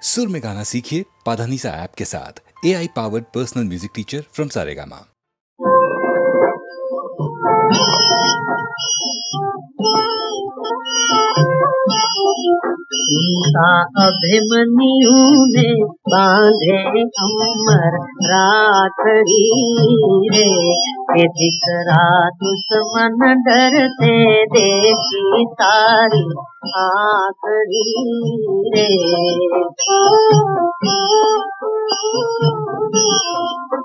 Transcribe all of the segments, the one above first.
सुर में गाना सीखिए पाधानीसा ऐप के साथ। AI powered personal music teacher from Saregama. Sita Abhimanyu ने बांधे अमर राखड़ी रे, के दिकरा दुश्मन डरते देखी तारी आखड़ी रे।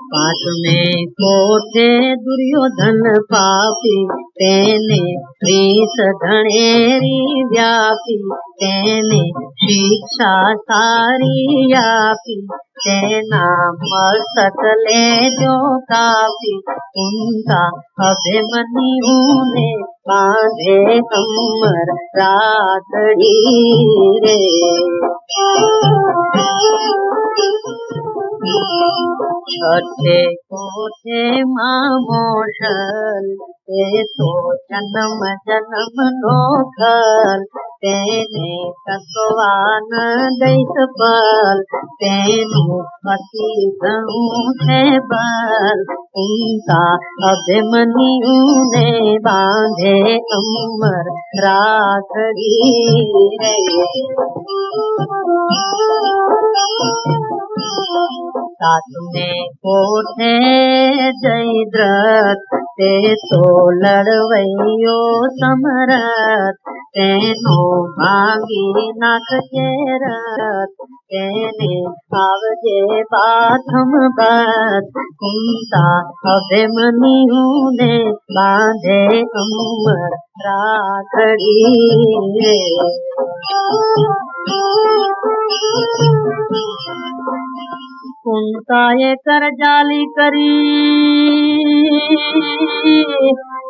पास में कोठे दुर्योधन पापी, तेने प्रीस धनेरी व्यापी, तेने शिक्षा सारी आपी, तेना मस्तक ले जो काफी, उनका अभिमन्यु ने बांधे अमर राखड़ी रे। छठे कोठे मामोशल, ते तो जन्म जन्म नोखल, तेने तत्वान दैत बल, तेनु अति गणु है बल, उनका अभिमन्यु ने बांधे अमर राखड़ी रे। सातवें कोठे जयद्रथ, ते तो लड़वैयो समरथ, तेनो भांगी नाक के रथ, तेने आवजे बाथम बथ, उनका अभिमन्यु ने बांधे अमर राखड़ी रे। कुंता ये कर जाली करी,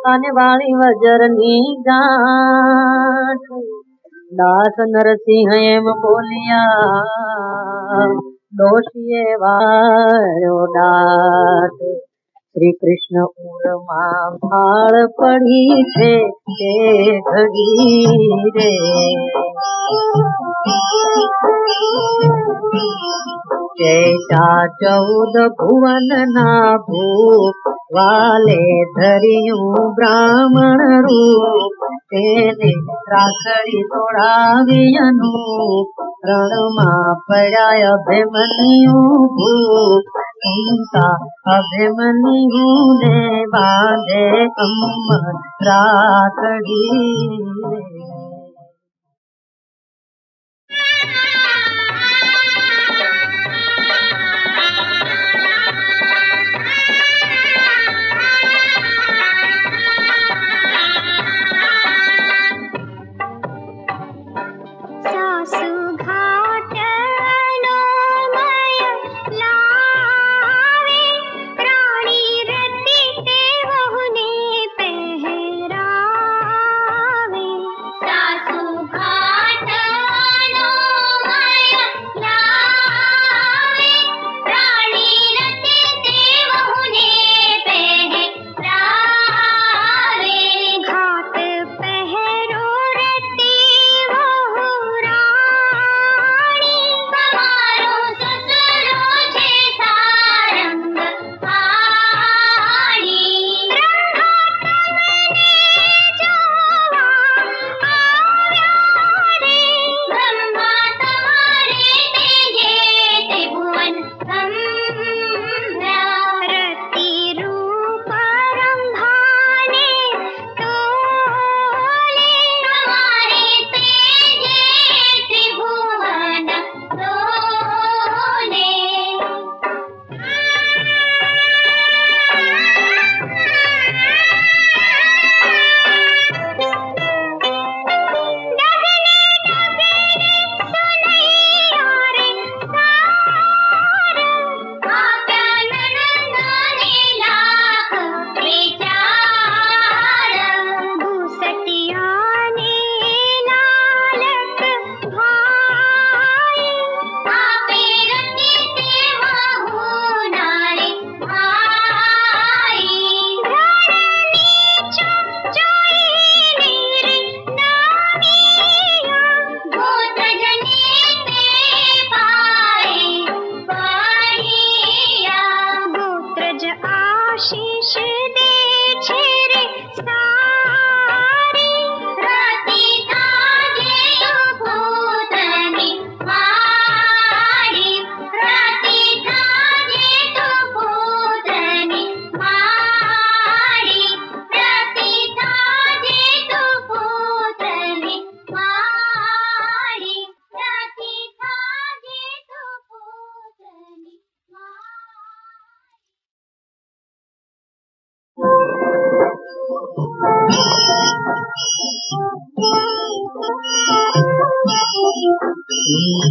आने वाली वजरनी गांठ, दास नरसिंह एम बोलिया, दोषिए वारो डाट। श्री कृष्ण उर्मा भाड़ पड़ी थे ते घड़ी रे। चैता 14 भुवन ना भूप, वाले धरियूं ब्राह्मण रूप, तेने राखड़ी तोड़ावी अनूप, रण मां पड़ा अभिमन्यु भूप, उनका अभिमन्यु ने बांधे अमर राखड़ी रे। सासु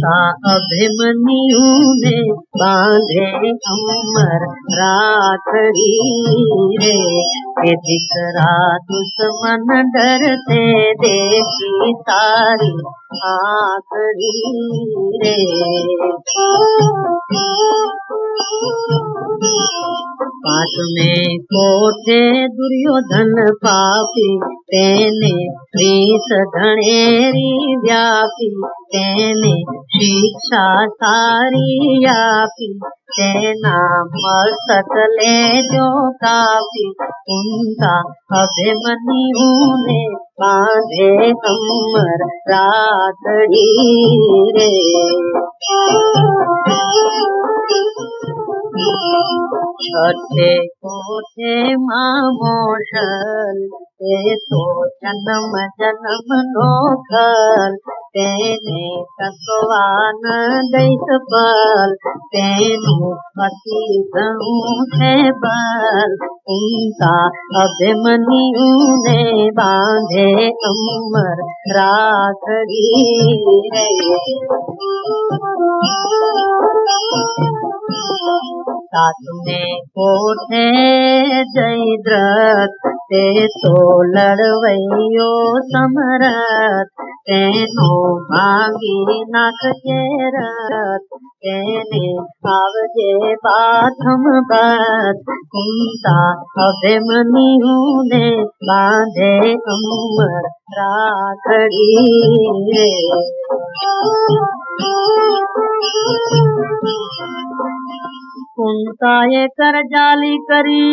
कुंता अभिमन्यु ने बांधे अमर राखड़ी रे, के दिकरा दुश्मन डरते देखी तारी आखड़ी रे। पांचवें कोठे दुर्योधन पापी, तेने प्रीत धनेरी व्यापी, तेने शिक्षा सारी आपी, तेना मस्तक ले जो कापी, कुंता अभिमन्यु ने बांधे अमर राखड़ी रे। छठे कोठे मामोशल, ते तो जन्म जन्म नोखल, तेने तत्वान दैत बल, तेनु अति गणु है बल, कुंता अभिमन्यु ने बांधे अमर राखड़ी रे। सातवें कोठे जयद्रथ, ते तो लड़वैयो समरथ, तेनो भांगी नाक के रथ, तेने आवजे बाथम बथ, कुंता अभिमन्यु ने बांधे अमर राखड़ी रे। कुंताए कर जाली करी,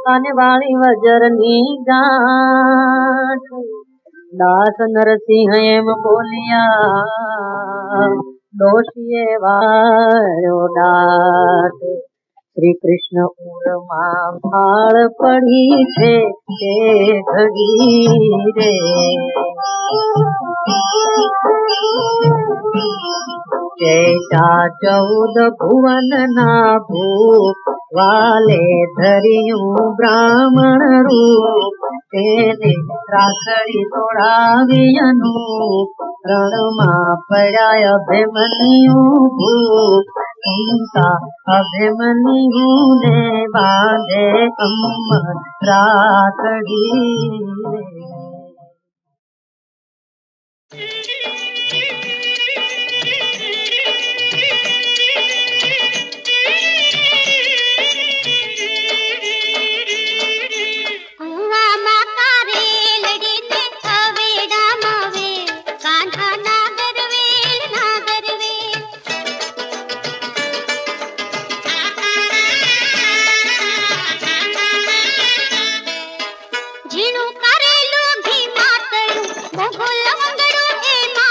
आने वाली वजरनी गांठ, दास नरसिंह एम बोलिया, दोषिए वायो डाट। श्री कृष्ण उर्मा भाड़ पड़ी थे ते घड़ी रे। जैसा 14 भुवन ना भूप, वाले धरियूं ब्राह्मण रूप, तेने राखड़ी तोड़ावी अनूप, रण मां पड़ा अभिमन्यु भूप, कुंता अभिमन्यु ने बांधे अमर राखड़ी रे। झीणु करेलू घी मातळू, मोगो लवंगड़ू एमा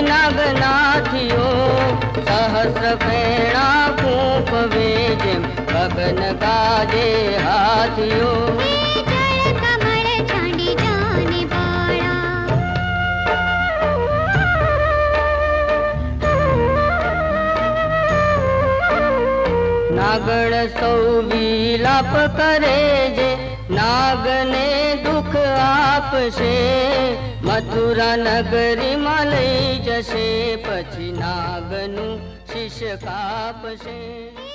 નાગનાથીઓ સહસ્ર ફેણા ફૂંકવે જેમ ગગન ગાજે હાથીઓ. નાગણ સૌ વિલાપ કરે જે નાગને દુઃખ આપશે. મથુરા નગરીમાં લઈ જશે પછી નાગનું શિષ્ય કાપશે.